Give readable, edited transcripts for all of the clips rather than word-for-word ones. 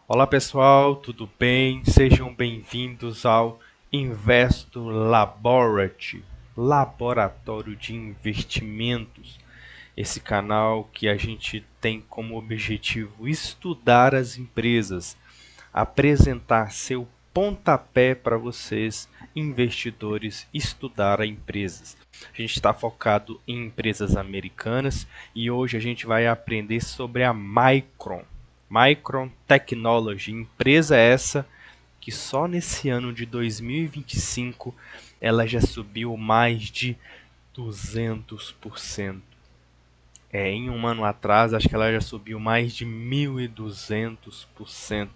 Olá pessoal, tudo bem? Sejam bem-vindos ao Investo Laboratory, Laboratório de Investimentos. Esse canal que a gente tem como objetivo estudar as empresas, apresentar seu pontapé para vocês, investidores, estudar as empresas. A gente está focado em empresas americanas e hoje a gente vai aprender sobre a Micron. Micron Technology, empresa essa que só nesse ano de 2025 ela já subiu mais de 200%. Em um ano atrás, acho que ela já subiu mais de 1.200%.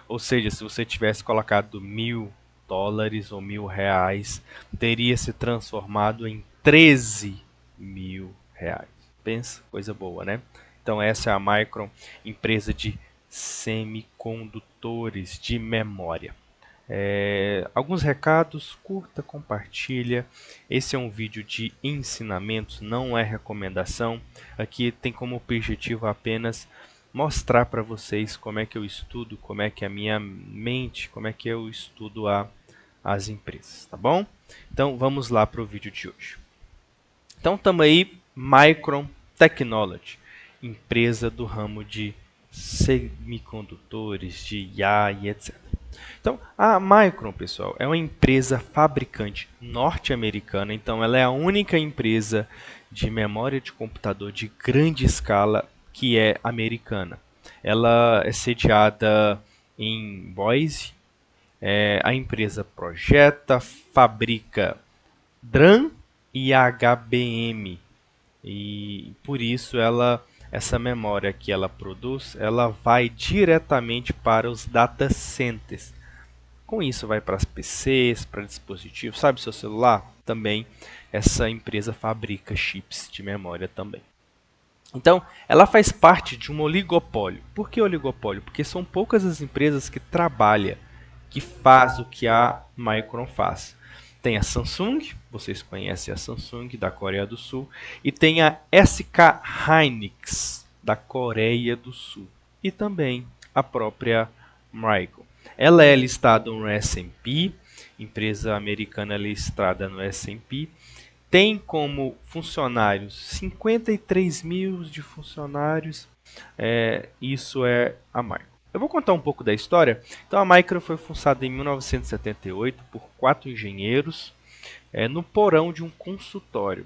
Ou seja, se você tivesse colocado $1.000 ou R$ 1.000, teria se transformado em R$ 13.000. Pensa, coisa boa, né? Então essa é a Micron, empresa de semicondutores de memória. Alguns recados, curta, compartilha. Esse é um vídeo de ensinamentos, não é recomendação. Aqui tem como objetivo apenas mostrar para vocês como é que eu estudo, como é que é a minha mente, como é que eu estudo as empresas, tá bom? Então vamos lá para o vídeo de hoje. Então estamos aí, Micron Technology, empresa do ramo de semicondutores, de IA e etc. Então, a Micron, pessoal, é uma empresa fabricante norte-americana, então ela é a única empresa de memória de computador de grande escala que é americana. Ela é sediada em Boise. A empresa projeta, fabrica DRAM e HBM, e por isso essa memória que ela produz, ela vai diretamente para os data centers. Com isso vai para as PCs, para dispositivos, sabe, seu celular? Também essa empresa fabrica chips de memória também. Então, ela faz parte de um oligopólio. Por que oligopólio? Porque são poucas as empresas que trabalham, que faz o que a Micron faz. Tem a Samsung, vocês conhecem a Samsung da Coreia do Sul, e tem a SK Hynix da Coreia do Sul, e também a própria Micron. Ela é listada no S&P, empresa americana listada no S&P, tem como funcionários 53 mil de funcionários. Isso é a Micron. Eu vou contar um pouco da história. Então, a Micron foi fundada em 1978 por 4 engenheiros no porão de um consultório.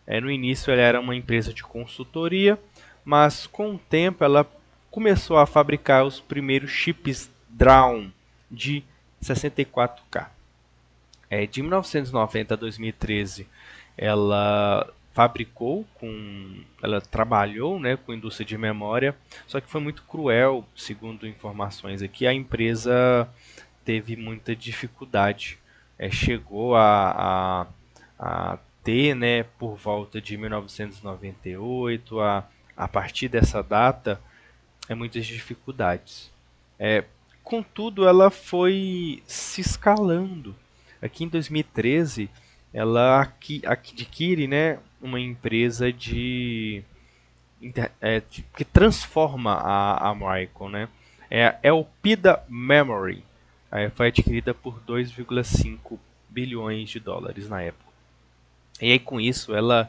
No início, ela era uma empresa de consultoria, mas com o tempo ela começou a fabricar os primeiros chips DRAM de 64K. De 1990 a 2013, ela trabalhou, né, com indústria de memória, só que foi muito cruel, segundo informações aqui, a empresa teve muita dificuldade. Chegou a ter, né, por volta de 1998, a partir dessa data, muitas dificuldades. Contudo, ela foi se escalando. Aqui em 2013, ela adquire, né, uma empresa que transforma a Micron, né? É o PIDA Memory. Foi adquirida por 2,5 bilhões de dólares na época. E aí com isso ela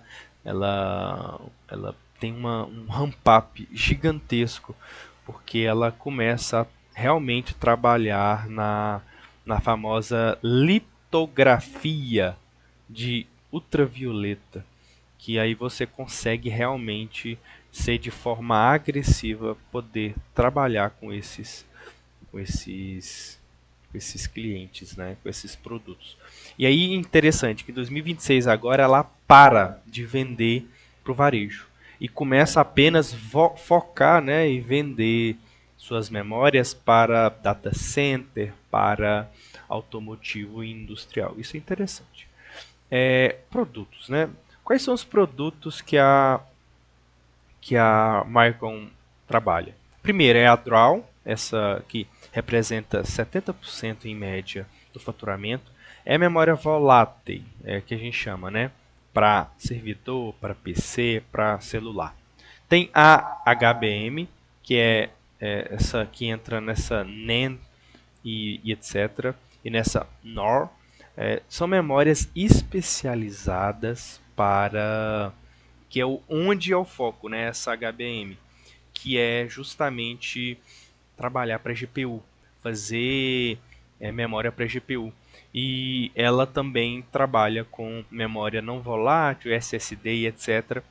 tem um ramp-up gigantesco, porque ela começa a realmente trabalhar na famosa litografia de ultravioleta, que aí você consegue realmente ser de forma agressiva, poder trabalhar com esses clientes, né, com esses produtos. E aí interessante que em 2026 agora ela para de vender para o varejo e começa apenas focar, né, e vender suas memórias para data center, para automotivo e industrial. Isso é interessante. Produtos, né? Quais são os produtos que a Micron trabalha? Primeiro é a DRAW, essa que representa 70% em média do faturamento. É a memória volátil, que a gente chama, né? Para servidor, para PC, para celular. Tem a HBM, que é essa que entra nessa NAND e etc. E nessa NOR, são memórias especializadas para que é onde é o foco, né, essa HBM, que é justamente trabalhar para GPU, fazer memória para GPU. E ela também trabalha com memória não volátil, SSD e etc.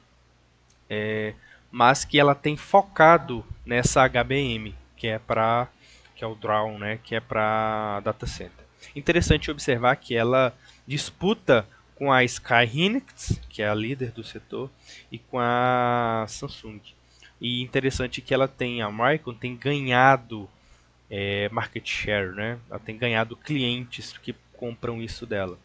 Mas que ela tem focado nessa HBM, que é o Draw, né, que é para data center. Interessante observar que ela disputa com a Sky Hynix, que é a líder do setor, e com a Samsung. E interessante que a Micron tem ganhado market share, né? Ela tem ganhado clientes que compram isso dela.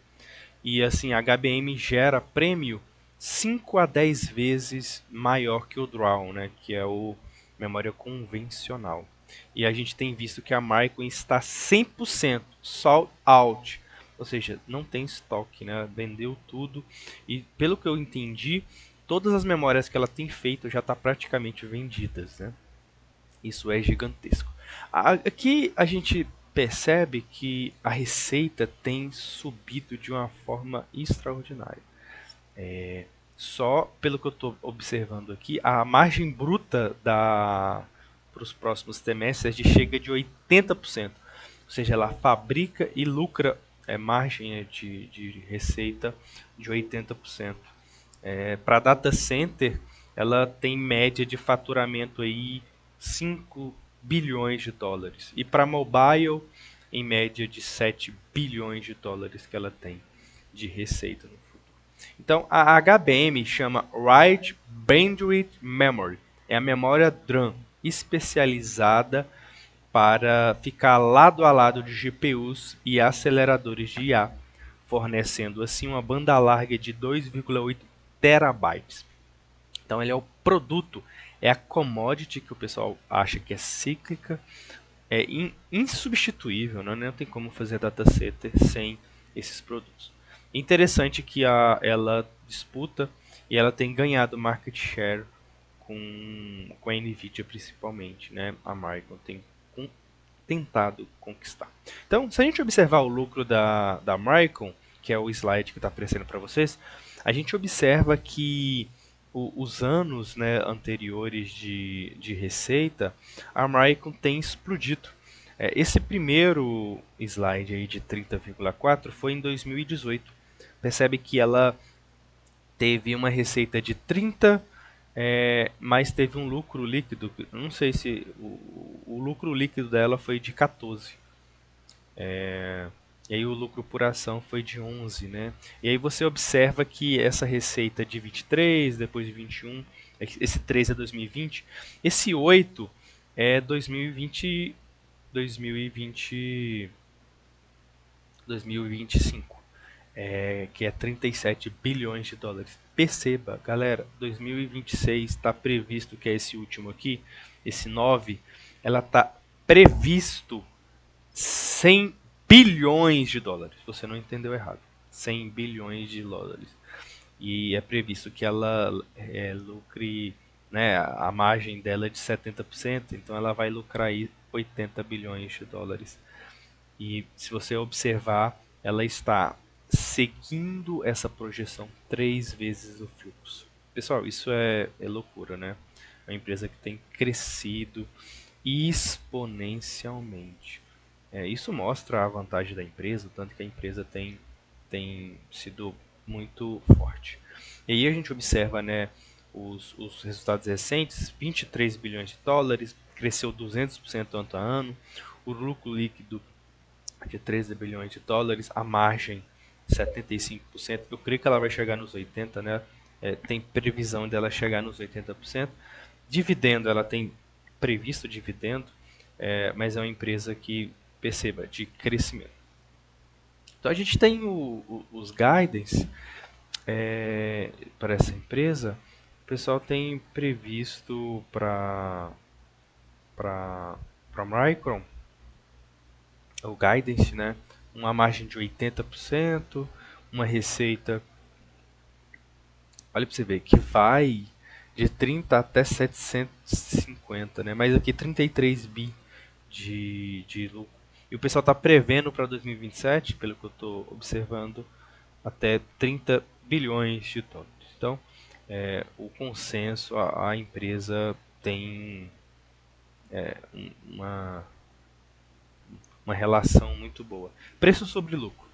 E assim, a HBM gera prêmio 5 a 10 vezes maior que o Draw, né? Que é o memória convencional. E a gente tem visto que a Micron está 100% sold out. Ou seja, não tem estoque, né? Vendeu tudo. E pelo que eu entendi, todas as memórias que ela tem feito já está praticamente vendidas, né? Isso é gigantesco. Aqui a gente percebe que a receita tem subido de uma forma extraordinária. Só pelo que eu estou observando aqui, a margem bruta para os próximos trimestres chega de 80%. Ou seja, ela fabrica e lucra margem de receita de 80%. Para data center, ela tem média de faturamento aí 5 bilhões de dólares. E para mobile, em média de 7 bilhões de dólares que ela tem de receita no futuro. Então, a HBM chama Wide Bandwidth Memory. É a memória DRAM especializada para ficar lado a lado de GPUs e aceleradores de IA, fornecendo assim uma banda larga de 2,8 terabytes. Então ele é o produto, é a commodity que o pessoal acha que é cíclica, é insubstituível, né? Não tem como fazer data center sem esses produtos. Interessante que ela disputa e ela tem ganhado market share com a Nvidia principalmente, né? A Micron tem tentado conquistar. Então, se a gente observar o lucro da Micron, que é o slide que está aparecendo para vocês, a gente observa que os anos, né, anteriores de receita, a Micron tem explodido. Esse primeiro slide aí de 30,4 foi em 2018. Percebe que ela teve uma receita de 30, mas teve um lucro líquido, não sei se o lucro líquido dela foi de 14. E aí o lucro por ação foi de 11, né? E aí você observa que essa receita de 23, depois de 21, esse 3 é 2020, esse 8 é 2020, 2020, 2025, que é 37 bilhões de dólares. Perceba, galera, 2026 está previsto, que é esse último aqui, esse 9, ela está previsto 100 bilhões de dólares. Você não entendeu errado. 100 bilhões de dólares. E é previsto que ela lucre, né, a margem dela é de 70%, então ela vai lucrar aí 80 bilhões de dólares. E se você observar, ela está seguindo essa projeção 3 vezes o fluxo. Pessoal, isso é loucura, né? É uma empresa que tem crescido exponencialmente. Isso mostra a vantagem da empresa, o tanto que a empresa tem sido muito forte. E aí a gente observa, né, os resultados recentes, 23 bilhões de dólares, cresceu 200% ano a ano, o lucro líquido de 13 bilhões de dólares, a margem 75%, eu creio que ela vai chegar nos 80%, né? Tem previsão dela chegar nos 80%. Dividendo, ela tem previsto dividendo, mas é uma empresa que, perceba, de crescimento. Então a gente tem os guidance para essa empresa. O pessoal tem previsto para Micron o guidance, né? Uma margem de 80%, uma receita, olha para você ver, que vai de 30 até 750, né? Mas aqui 33 bi de lucro. E o pessoal está prevendo para 2027, pelo que eu estou observando, até 30 bilhões de dólares. Então, o consenso, a empresa tem uma, uma relação muito boa. Preço sobre lucro.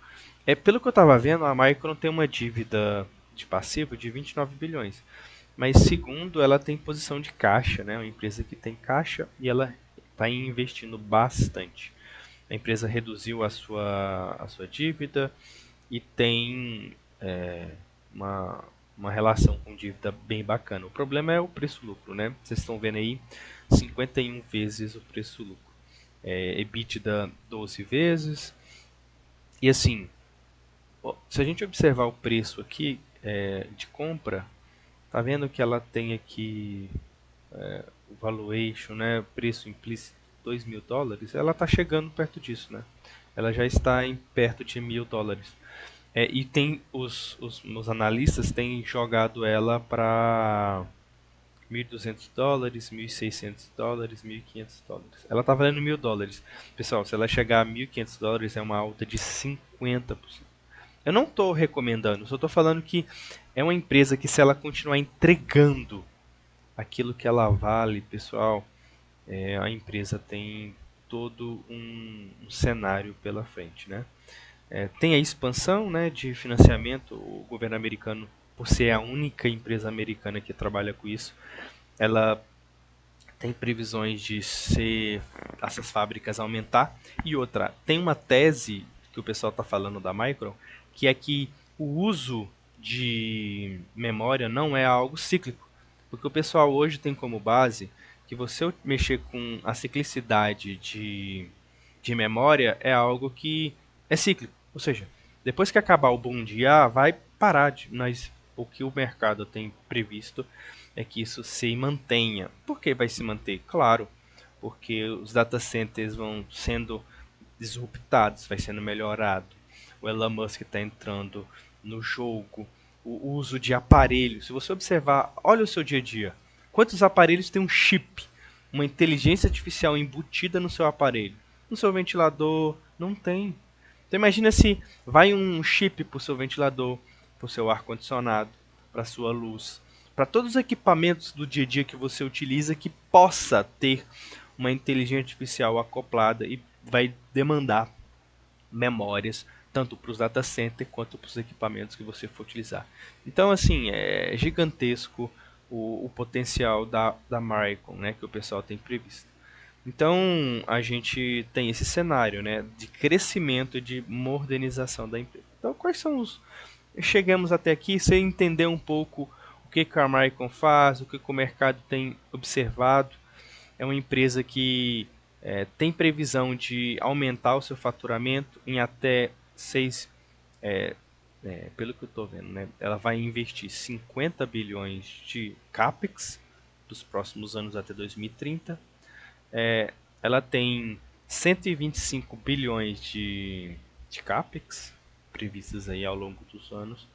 Pelo que eu estava vendo, a Micron tem uma dívida de passivo de 29 bilhões. Mas segundo, ela tem posição de caixa, né? Uma empresa que tem caixa e ela está investindo bastante. A empresa reduziu a sua dívida e tem uma, uma relação com dívida bem bacana. O problema é o preço-lucro, né? Vocês estão vendo aí 51 vezes o preço-lucro. EBITDA 12 vezes. E assim, se a gente observar o preço aqui de compra, tá vendo que ela tem aqui o valuation, né, preço implícito $2.000, ela está chegando perto disso, né? Ela já está em perto de $1.000. E tem os analistas têm jogado ela para $1.200, $1.600, $1.500. Ela está valendo $1.000. Pessoal, se ela chegar a $1.500 é uma alta de 50%. Eu não estou recomendando, só estou falando que é uma empresa que, se ela continuar entregando aquilo que ela vale, pessoal, a empresa tem todo um cenário pela frente, né? Tem a expansão, né, de financiamento. O governo americano, por ser a única empresa americana que trabalha com isso, ela tem previsões de ser essas fábricas aumentar. E outra, tem uma tese que o pessoal está falando da Micron, que é que o uso de memória não é algo cíclico, porque o pessoal hoje tem como base que você mexer com a ciclicidade de memória é algo que é cíclico, ou seja, depois que acabar o boom de IA, vai parar, mas o que o mercado tem previsto é que isso se mantenha. Por que vai se manter? Claro, porque os data centers vão sendo disruptados, vai sendo melhorado. O Elon Musk está entrando no jogo. O uso de aparelhos. Se você observar, olha o seu dia a dia. Quantos aparelhos tem um chip? Uma inteligência artificial embutida no seu aparelho? No seu ventilador? Não tem. Então imagina se vai um chip para o seu ventilador, para o seu ar-condicionado, para a sua luz, para todos os equipamentos do dia a dia que você utiliza que possa ter uma inteligência artificial acoplada e vai demandar memórias tanto para os data centers quanto para os equipamentos que você for utilizar. Então, assim, é gigantesco o potencial da Micron, né, que o pessoal tem previsto. Então, a gente tem esse cenário, né, de crescimento e de modernização da empresa. Então, quais são os... Chegamos até aqui, você entender um pouco o que a Micron faz, o que o mercado tem observado. É uma empresa que tem previsão de aumentar o seu faturamento em até 6, pelo que eu estou vendo, né? Ela vai investir 50 bilhões de CAPEX dos próximos anos até 2030. Ela tem 125 bilhões de CAPEX previstos aí ao longo dos anos,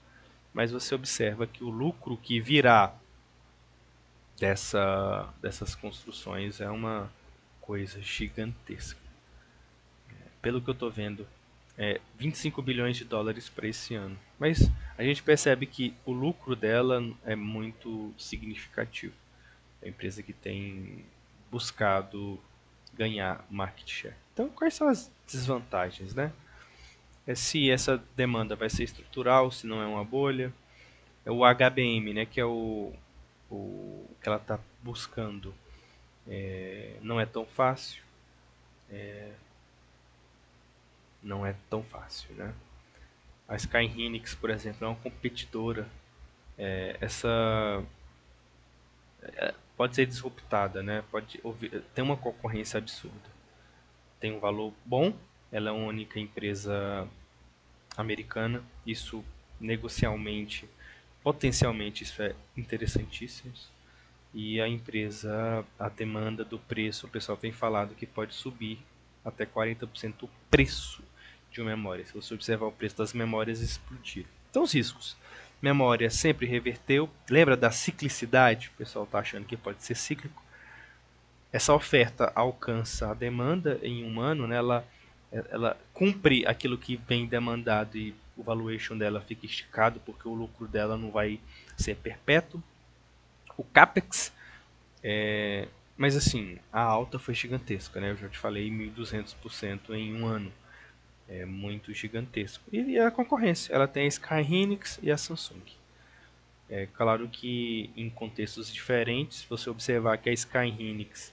mas você observa que o lucro que virá dessas construções é uma coisa gigantesca. Pelo que eu estou vendo, 25 bilhões de dólares para esse ano. Mas a gente percebe que o lucro dela é muito significativo. É uma empresa que tem buscado ganhar market share. Então, quais são as desvantagens, né? Se essa demanda vai ser estrutural, se não é uma bolha. É o HBM, né, que é o que ela está buscando. Não é tão fácil. Não é tão fácil, né? A Sky Hynix, por exemplo, é uma competidora. Essa pode ser disruptada, né? Tem uma concorrência absurda. Tem um valor bom, ela é a única empresa americana. Isso negocialmente, potencialmente, isso é interessantíssimo. E a empresa, a demanda do preço, o pessoal tem falado que pode subir até 40% o preço de uma memória. Se você observar o preço das memórias explodir. Então, os riscos. memória sempre reverteu. Lembra da ciclicidade? O pessoal está achando que pode ser cíclico. Essa oferta alcança a demanda em um ano, né? Ela cumpre aquilo que vem demandado e o valuation dela fica esticado porque o lucro dela não vai ser perpétuo. O CAPEX, mas assim, a alta foi gigantesca, né? Eu já te falei 1.200% em um ano. É muito gigantesco. E a concorrência, ela tem a Sky Hynix e a Samsung. É claro que em contextos diferentes, se você observar que a Sky Hynix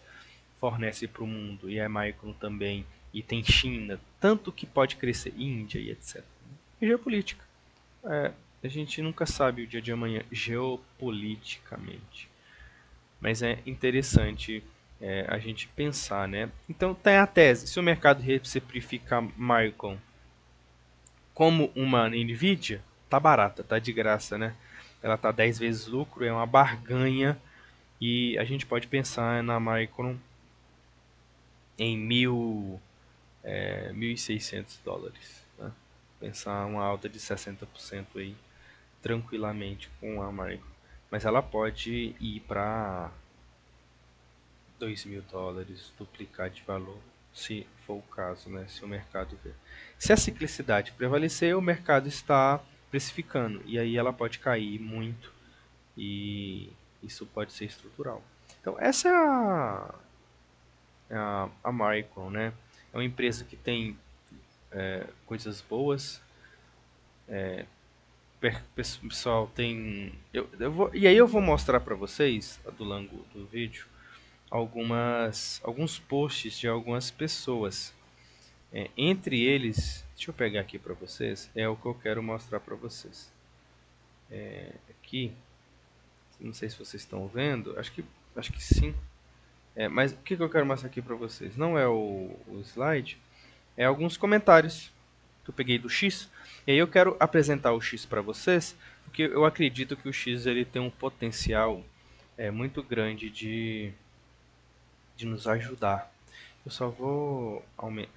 fornece para o mundo e a Micron também, e tem China, tanto que pode crescer, Índia e etc. E geopolítica. A gente nunca sabe o dia de amanhã geopoliticamente. Mas é interessante a gente pensar, né? Então tem a tese, se o mercado reprecifica a Micron como uma Nvidia, tá barata, tá de graça, né? Ela tá 10 vezes lucro, é uma barganha e a gente pode pensar na Micron em 1.600 dólares. Né? Pensar uma alta de 60% aí, tranquilamente com a Micron. Mas ela pode ir para 2.000 dólares, duplicar de valor, se for o caso, né? Se o mercado ver. Se a ciclicidade prevalecer, o mercado está precificando, e aí ela pode cair muito, e isso pode ser estrutural. Então, essa é a Micron, né? É uma empresa que tem coisas boas. Pessoal, tem. E aí eu vou mostrar para vocês, do longo do vídeo, alguns posts de algumas pessoas. Entre eles, deixa eu pegar aqui para vocês, é o que eu quero mostrar para vocês. Aqui, não sei se vocês estão vendo, acho que sim. Mas o que eu quero mostrar aqui para vocês? Não é o slide, é alguns comentários que eu peguei do X. E aí eu quero apresentar o X para vocês, porque eu acredito que o X ele tem um potencial muito grande de nos ajudar. Eu só vou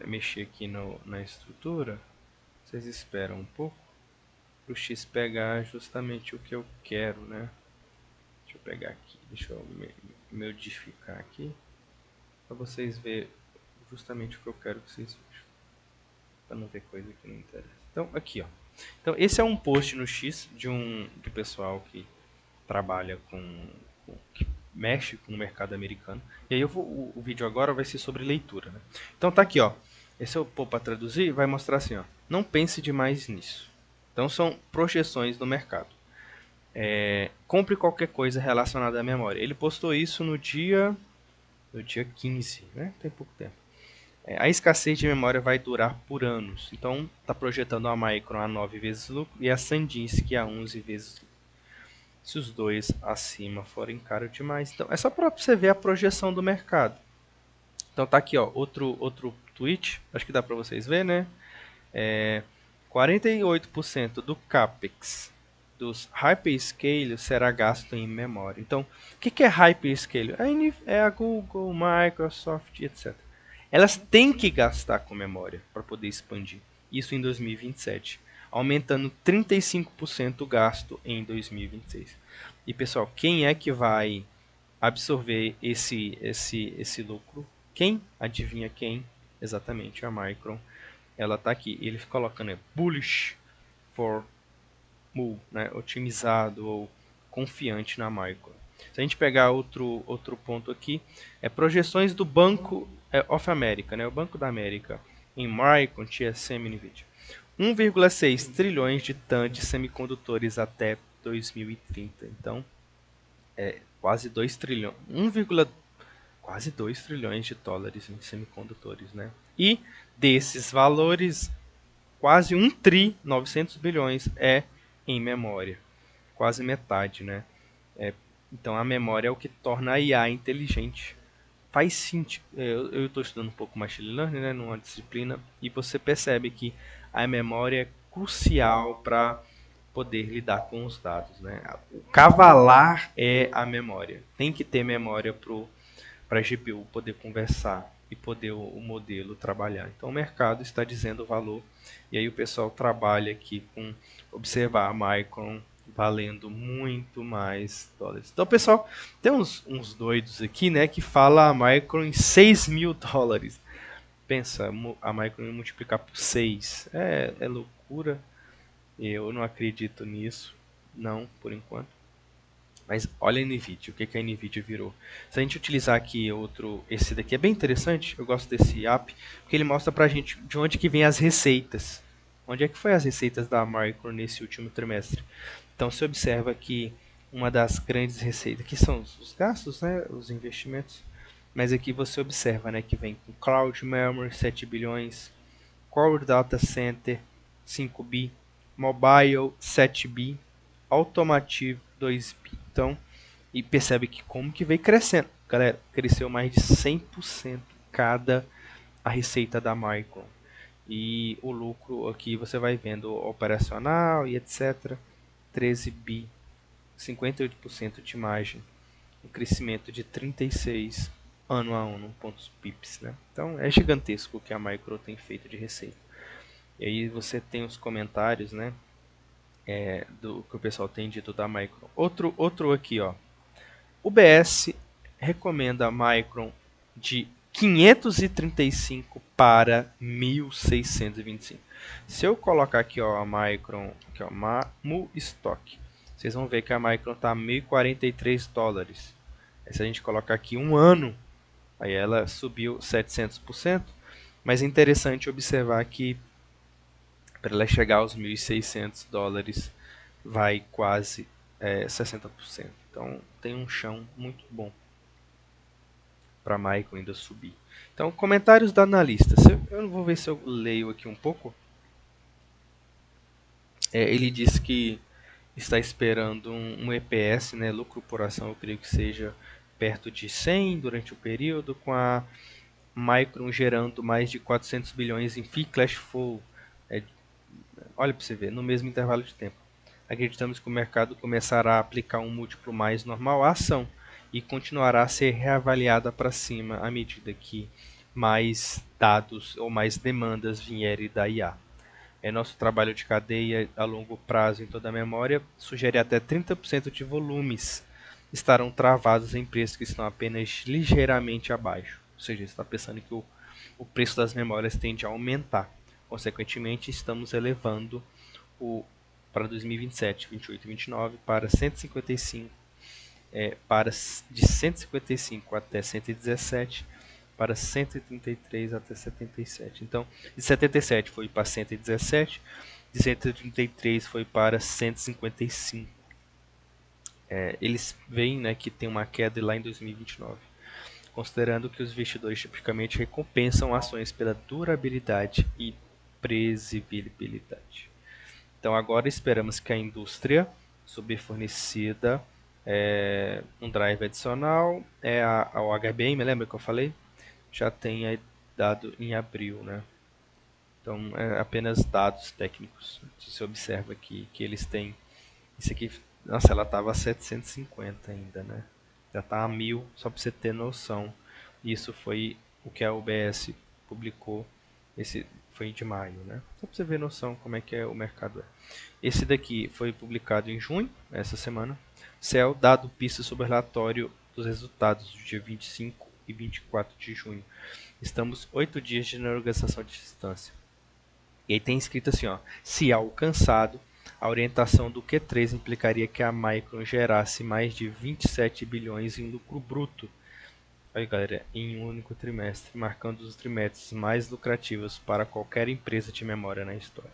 mexer aqui na estrutura. Vocês esperam um pouco para o X pegar justamente o que eu quero, né? Deixa eu pegar aqui, deixa eu modificar aqui para vocês verem justamente o que eu quero que vocês vejam, para não ver coisa que não interessa. Então aqui, ó. Então esse é um post no X de pessoal que trabalha que mexe com o mercado americano. E aí o vídeo agora vai ser sobre leitura, né? Então tá aqui, ó. Esse eu pôr para traduzir, vai mostrar assim, ó. Não pense demais nisso. Então são projeções do mercado. Compre qualquer coisa relacionada à memória. Ele postou isso no dia 15, né? Tem pouco tempo. A escassez de memória vai durar por anos. Então está projetando a Micron a 9 vezes lucro e a SanDisk a 11 vezes lucro. Se os dois acima forem caros demais. Então é só para você ver a projeção do mercado. Então tá aqui, ó, outro tweet, acho que dá para vocês ver, né? 48% do CAPEX dos hyperscalers será gasto em memória. Então, o que é hyperscaler? É a Google, Microsoft, etc. Elas têm que gastar com memória para poder expandir. Isso em 2027, aumentando 35% o gasto em 2026. E pessoal, quem é que vai absorver esse lucro? Quem? Adivinha quem? Exatamente, a Micron. Ela está aqui. Ele fica colocando bullish for move, né? Otimizado ou confiante na Micron. Se a gente pegar outro ponto aqui, projeções do Banco of America, né? O Banco da América em Micron, TSM e Nvidia. 1,6 trilhões de tons de semicondutores até 2030. Então, quase 2 trilhões, quase 2 trilhões de dólares em semicondutores, né? E desses valores, quase 1 tri, 900 bilhões em memória. Quase metade, né? Então a memória é o que torna a IA inteligente. Faz sentido. Eu estou estudando um pouco machine learning, né, numa disciplina, e você percebe que a memória é crucial para poder lidar com os dados, né? O cavalar é a memória. Tem que ter memória para a GPU poder conversar e poder o modelo trabalhar. Então o mercado está dizendo o valor, e aí o pessoal trabalha aqui com observar a Micron valendo muito mais dólares. Então, pessoal, tem uns doidos aqui, né, que fala a Micron em 6 mil dólares. Pensa, a Micron multiplicar por 6 é loucura. Eu não acredito nisso, não, por enquanto. Mas olha a NVIDIA, o que que a NVIDIA virou. Se a gente utilizar aqui esse daqui é bem interessante, eu gosto desse app, porque ele mostra pra gente de onde que vem as receitas. Onde é que foi as receitas da Micron nesse último trimestre? Então você observa que uma das grandes receitas, que são os gastos, né, os investimentos, mas aqui você observa, né, que vem com Cloud Memory 7 bilhões, Core Data Center 5 bi, Mobile 7 bi, Automotive 2 bi. Então, e percebe que como que veio crescendo. Galera, cresceu mais de 100% cada a receita da Micron. E o lucro aqui você vai vendo operacional e etc. 13 bi, 58% de margem, um crescimento de 36 ano a ano pontos pips, né? Então é gigantesco o que a Micro tem feito de receita. E aí você tem os comentários, né? Do que o pessoal tem dito da Micron. Outro aqui, ó. O BS recomenda a Micron de 535 para 1625. Se eu colocar aqui, ó, a Micron, aqui, ó, Mu Stock, vocês vão ver que a Micron está a 1043 dólares. Se a gente colocar aqui um ano, aí ela subiu 700%. Mas é interessante observar que para ela chegar aos 1.600 dólares vai quase 60%. Então tem um chão muito bom para a Micron ainda subir. Então, comentários da analista. Eu vou ver se eu leio aqui um pouco. Ele disse que está esperando um EPS, né, lucro por ação, eu creio que seja perto de 100 durante o período, com a Micron gerando mais de 400 bilhões em free cash flow. Olha para você ver, no mesmo intervalo de tempo. Acreditamos que o mercado começará a aplicar um múltiplo mais normal à ação e continuará a ser reavaliada para cima à medida que mais dados ou mais demandas vierem da IA. Nosso trabalho de cadeia a longo prazo em toda a memória sugere até 30% de volumes estarão travados em preços que estão apenas ligeiramente abaixo. Ou seja, você está pensando que o preço das memórias tende a aumentar. Consequentemente, estamos elevando o para 2027, 28 e 29 para 155, de 155 até 117, para 133 até 77. Então, de 77 foi para 117, de 133 foi para 155. Eles veem, né, que tem uma queda lá em 2029, considerando que os investidores tipicamente recompensam ações pela durabilidade e previsibilidade. Então agora esperamos que a indústria subfornecida um drive adicional, o HBM, lembra que eu falei? Já tenha dado em abril, né? Então é apenas dados técnicos. Você observa aqui que eles têm isso aqui, nossa, ela estava a 750 ainda, né? Já está a 1000, só para você ter noção. Isso foi o que a UBS publicou, esse foi de maio, né? Só para você ver noção como é que o mercado é. Esse daqui foi publicado em junho, essa semana. CEL, dado pista sobre o relatório dos resultados do dia 25 e 24 de junho. Estamos 8 dias de negociação de distância. E aí tem escrito assim, ó, se alcançado, a orientação do Q3 implicaria que a Micron gerasse mais de 27 bilhões em lucro bruto. Aí, galera, em um único trimestre, marcando os trimestres mais lucrativos para qualquer empresa de memória na história.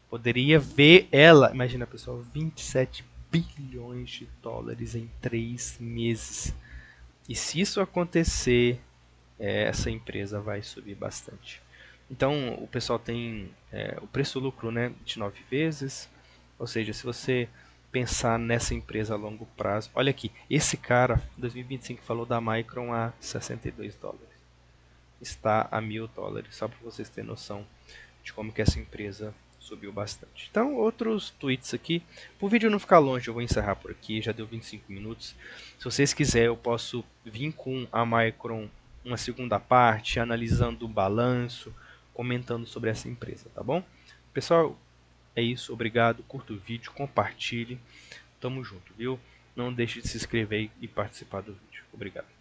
Poderia ver ela, imagina pessoal, 27 bilhões de dólares em 3 meses. E se isso acontecer, essa empresa vai subir bastante. Então o pessoal tem o preço-lucro, né, de 9 vezes. Ou seja, se você pensar nessa empresa a longo prazo, olha aqui, esse cara, em 2025, falou da Micron a 62 dólares. Está a 1000 dólares, só para vocês terem noção de como que essa empresa subiu bastante. Então, outros tweets aqui. Para o vídeo não ficar longe, eu vou encerrar por aqui, já deu 25 minutos. Se vocês quiserem, eu posso vir com a Micron uma segunda parte, analisando o balanço, comentando sobre essa empresa, tá bom? Pessoal, É isso, obrigado, curta o vídeo, compartilhe. Tamo junto, viu? Não deixe de se inscrever e participar do vídeo. Obrigado.